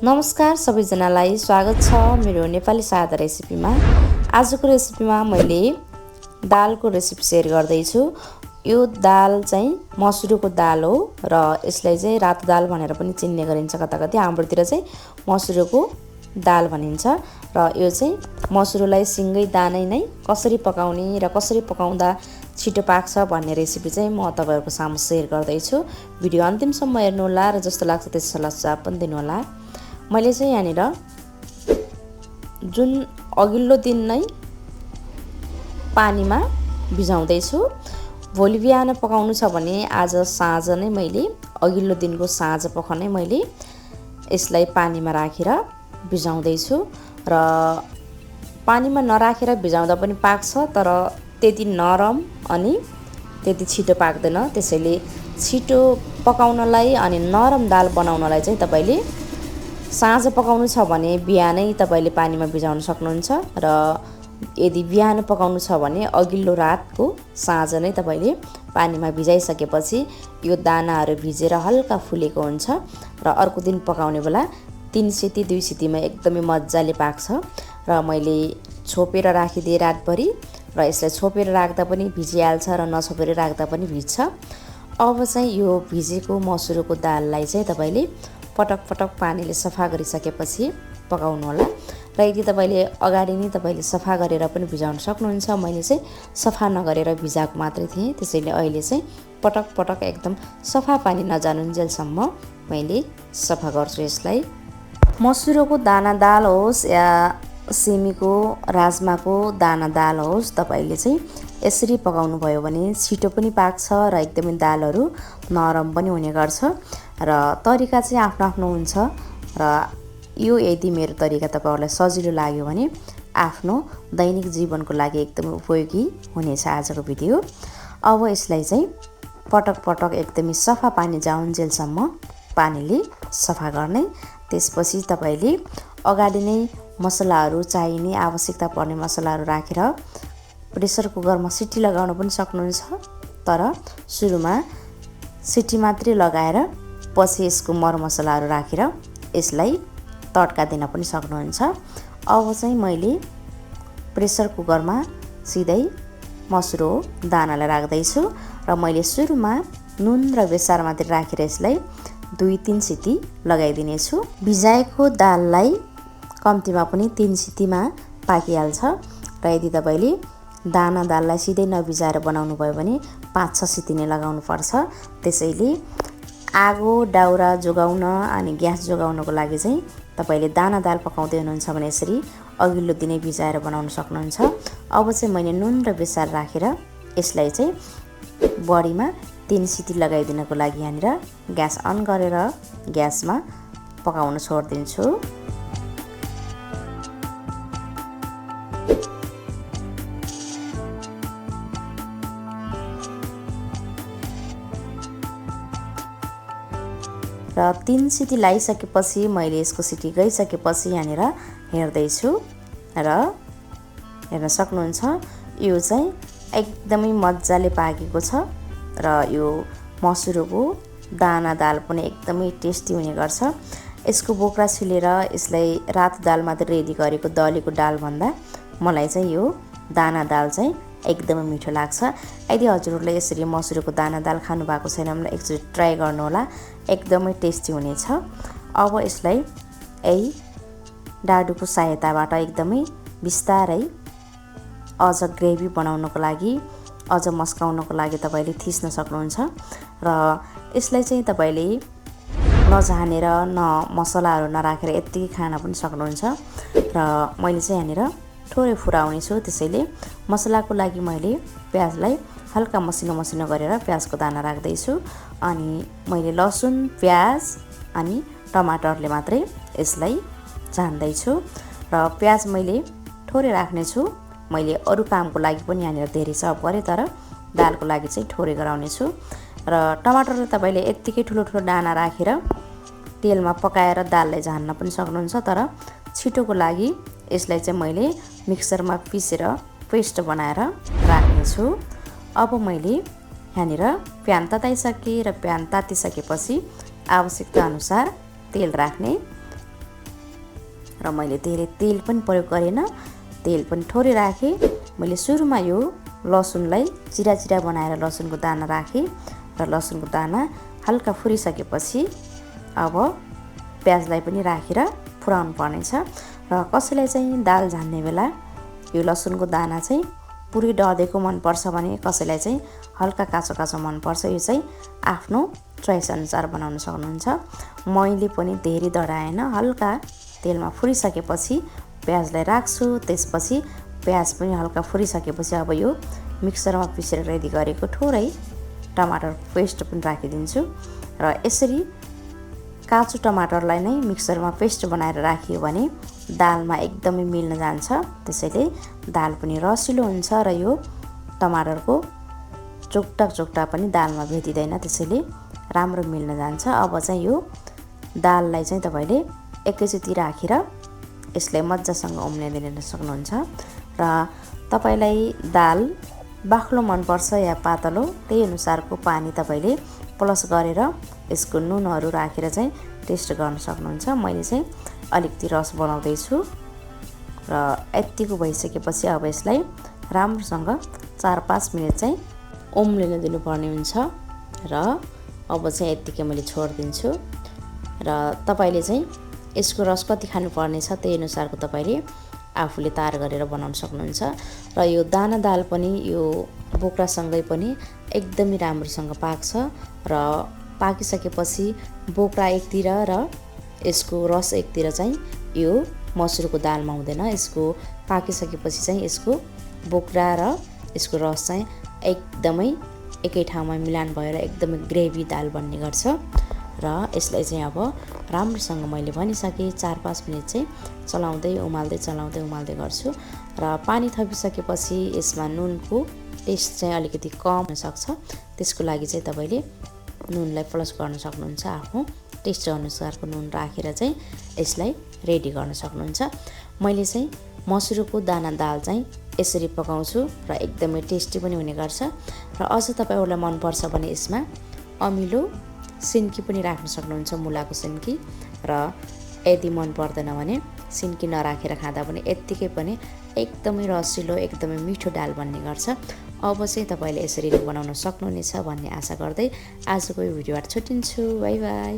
नमस्कार सबैजनालाई स्वागत छ मेरो नेपाली सादा रेसिपीमा। आजको रेसिपीमा मैले दालको रेसिपी सेयर गर्दैछु। यो दाल चाहिँ मसुरको दाल हो र यसलाई चाहिँ रातो दाल भनेर पनि चिन्ने गरिन्छ। कताकति हाम्रोतिर चाहिँ मसुरको दाल भनिन्छ र यो चाहिँ मसुरलाई सिँगै दानै नै कसरी पकाउने र कसरी पकाउँदा छिटो पाक्छ भन्ने रेसिपी चाहिँ म तपाईहरुको सामु सेयर गर्दैछु। भिडियो अन्तिमसम्म हेर्नुहोला र जस्तो लाग्छ त्यसै सल्लाह सुझाव पनि दिनुहोला। मैले चाहिँ यहाँनिर जुन अघिल्लो दिन नै पानीमा भिजाउँदै छु। भोलि बिहान पकाउनु छ भने आज साँझ नै मैले अघिल्लो दिनको साँझ पख नै मैले यसलाई पानीमा राखेर भिजाउँदै छु र पानीमा नराखेर भिजाउँदा पनि पाक्छ, तर त्यति नरम अनि त्यति छिटो पाक्दैन। त्यसैले छिटो पकाउनलाई अनि नरम दाल बनाउनलाई चाहिँ तपाईले साँझ पकाउनु छ भने बिहानै तपाईले पानीमा भिजाउन सक्नुहुन्छ र यदि बिहान पकाउनु छ भने अघिल्लो रातको साँझ नै तपाईले पानीमा भिजाइसकेपछि यो दानाहरू भिजेर हल्का फुलेको हुन्छ र अर्को दिन पकाउने बेला 3 सिटी 2 सिटीमा एकदमै मज्जाले पाक्छ। र मैले छोपेर राखिदिए रातभरि र यसलाई छोपेर राख्दा पनि भिजिहाल्छ र नछोपेर राख्दा पनि भिज्छ। अब चाहिँ यो भिजेको मसुरको दाललाई चाहिँ तपाईले पटक पटक पानीले सफा गरिसकेपछि पकाउनु होला। र यदि तपाईले अगाडि नै तपाईले सफा गरेर पनि भिजाउन सक्नुहुन्छ। मैले चाहिँ सफा नगरेर भिजाएको मात्रै थिएँ, त्यसैले अहिले चाहिँ पटक पटक एकदम सफा पानी नजानुन्जेलसम्म मैले सफा गर्छु यसलाई। मसुरको दाना दाल होस् या सिमीको राजमाको दाना दाल होस्, तपाईले चाहिँ यसरी पकाउनु भयो भने छिटो पनि पाक्छ र एकदमै दालहरू नरम पनि हुने गर्छ। र तरिका चाहिँ आफ्नो आफ्नो हुन्छ र यो यदि मेरो तरिका तपाईहरुलाई सजिलो लाग्यो भने आफ्नो दैनिक जीवनको लागि एकदमै उपयोगी हुनेछ आजको भिडियो। अब यसलाई चाहिँ पटक पटक एकदमै सफा पानी जाउन्जेलसम्म पानीले सफा गर्ने। त्यसपछि तपाईले अगाडि नै मसलाहरू चाहिने आवश्यकता पर्ने मसलाहरू राखेर प्रेसर कुकरमा सिटी लगाउन पनि सक्नुहुन्छ, तर सुरुमा सिटी मात्रै लगाएर पछि यसको मरमसलाहरू राखेर यसलाई तड्का दिन पनि सक्नुहुन्छ। अब चाहिँ मैले प्रेसर कुकरमा सिधै मसुरो दानालाई राख्दैछु र मैले सुरुमा नुन र बेसार मात्रै राखेर यसलाई 2-3 सिटी लगाइदिनेछु। भिजाएको दाललाई कम्तीमा पनि 3 सिटीमा पाकिहाल्छ र यदि तपाईले दाना दाललाई सिधै नभिजाएर बनाउनु भयो भने 5-6 सिटी नै लगाउनु पर्छ। त्यसैले आगो दाउरा जोगाउन अनि ग्यास जोगाउनको लागि चाहिँ तपाईले दाना दाल पकाउँदै हुनुहुन्छ भने यसरी अघिल्लो दिनै भिजाएर बनाउन सक्नुहुन्छ। अब चाहिँ मैले नुन र बेसार राखेर यसलाई चाहिँ बढीमा 3 सिटी लगाइदिनको लागि यहाँनिर ग्यास अन गरेर ग्यासमा पकाउन छोड्दिन्छु। र 3 सिटी लगाइसकेपछि मैले यसको सिटी गइसकेपछि यहाँनिर हेर्दैछु र हेर्न सक्नुहुन्छ यो चाहिँ एकदमै मज्जाले पाकेको छ र यो मसुरको दाना दाल पनि एकदमै टेस्टी हुने गर्छ। यसको बोक्रा छिलेर यसलाई रातो दाल मात्र रेडी गरेको दलेको दाल भन्दा मलाई चाहिँ यो दाना दाल चाहिँ एकदमै मिठो लाग्छ। यदि हजुरहरूले यसरी मसुरको दाना दाल खानु भएको छैन भने एकचोटि ट्राई गर्नु होला, एकदमै टेस्टी हुनेछ। अब यसलाई यही डाडुको सहायताबाट एकदमै बिस्तारै अझ ग्रेभी बनाउनको लागि अझ मस्काउनको लागि तपाईले थिच्न सक्नुहुन्छ र यसलाई चाहिँ तपाईले नझानेर न मसलाहरू नराखेर यतिकै खान पनि सक्नुहुन्छ। र मैले चाहिँ यहाँनिर थोरै फुराउने छु, त्यसैले मसलाको लागि मैले प्याजलाई हल्का मसिनो मसिनो गरेर प्याजको दाना राख्दैछु अनि मैले लसुन प्याज अनि टमाटरले मात्रै यसलाई झान्दैछु र प्याज मैले थोरै राख्ने छु। मैले अरू कामको लागि पनि यहाँनिर धेरै सब गरेँ, तर दालको लागि चाहिँ थोरै गराउने छु। र टमाटरले तपाईले यतिकै ठुलो ठुलो दाना राखेर तेलमा पकाएर दाललाई झान्न पनि सक्नुहुन्छ, तर छिटोको लागि यसलाई चाहिँ मैले मिक्सरमा पिसेर पेस्ट बनाएर राख्ने छु। अब मैले यहाँनिर प्यान तताइसके र प्यान तातिसकेपछि आवश्यकता अनुसार तेल राख्ने र मैले धेरै तेल पनि प्रयोग गरेन, तेल पनि थोरै राखेँ। मैले सुरुमा यो लसुनलाई चिरा चिरा बनाएर लसुनको दाना राखेँ र लसुनको दाना हल्का फुरिसकेपछि अब प्याजलाई पनि राखेर फुराउनु पर्नेछ। र कसैलाई चाहिँ दाल झान्ने बेला यो लसुनको दाना चाहिँ पुरै डढेको मनपर्छ भने कसैलाई चाहिँ हल्का काँचो काँचो मनपर्छ। यो चाहिँ आफ्नो चोइस अनुसार बनाउन सक्नुहुन्छ। मैले पनि धेरै डढाएन, हल्का तेलमा फुरिसकेपछि प्याजलाई राख्छु। त्यसपछि प्याज पनि हल्का फुरिसकेपछि अब यो मिक्सरमा पिसेर रेडी गरेको थोरै टमाटर पेस्ट पनि राखिदिन्छु। र यसरी काँचो टमाटरलाई नै मिक्सरमा पेस्ट बनाएर राखियो भने दालमा एकदमै मिल्न जान्छ। त्यसैले दाल पनि रसिलो हुन्छ र यो टमाटरको चोक्टा पनि दालमा भेटिँदैन, त्यसैले राम्रो मिल्न जान्छ। अब चाहिँ यो दाललाई चाहिँ तपाईँले एकैचोटि राखेर यसलाई मजासँग उम्लिन सक्नुहुन्छ। र तपाईँलाई दाल बाक्लो मनपर्छ या पातलो, त्यही अनुसारको पानी तपाईँले प्लस गरेर यसको नुनहरू राखेर चाहिँ टेस्ट गर्न सक्नुहुन्छ। मैले चाहिँ अलिकति रस बनाउँदैछु र यतिको भइसकेपछि अब यसलाई राम्रोसँग 4-5 मिनट चाहिँ उम्लिन दिनुपर्ने हुन्छ। र अब चाहिँ यतिकै मैले छोडिदिन्छु। र तपाईँले चाहिँ यसको रस कति खानुपर्ने छ त्यही अनुसारको तपाईँले आफूले तार गरेर बनाउन सक्नुहुन्छ। र यो दाना दाल पनि यो बोक्रासँगै पनि एकदमै राम्रोसँग पाक्छ। र पाकिसकेपछि बोक्रा एकतिर र यसको रस एकतिर चाहिँ यो मसुरको दालमा हुँदैन। यसको पाकिसकेपछि चाहिँ यसको बोक्रा र यसको रस चाहिँ एकदमै एकै ठाउँमा मिलान भएर एकदमै ग्रेभी दाल बन्ने गर्छ। र यसलाई चाहिँ अब राम्रोसँग मैले भनिसकेँ 4-5 मिनट चाहिँ चलाउँदै गर्छु। र पानी थपिसकेपछि यसमा नुनको टेस्ट चाहिँ अलिकति कम हुनसक्छ। त्यसको लागि चाहिँ तपाईँले नुनलाई प्लस गर्न सक्नुहुन्छ। आफ्नो टेस्ट अनुसारको नुन राखेर चाहिँ यसलाई रेडी गर्न सक्नुहुन्छ। मैले चाहिँ मसुरको दाना दाल चाहिँ यसरी पकाउँछु र एकदमै टेस्टी पनि हुने गर्छ। र अझ तपाईँहरूलाई मनपर्छ भने यसमा अमिलो सिन्की पनि राख्न सक्नुहुन्छ, मुलाको सिन्की। र यदि मन पर्दैन भने सिन्की नराखेर खाँदा पनि यत्तिकै पनि एकदमै रसिलो एकदमै मिठो दाल बन्ने गर्छ। अब चाहिँ तपाईँले यसरी बनाउन सक्नुहुनेछ भन्ने आशा गर्दै आजको यो भिडियोबाट छुट्टिन्छु। By by.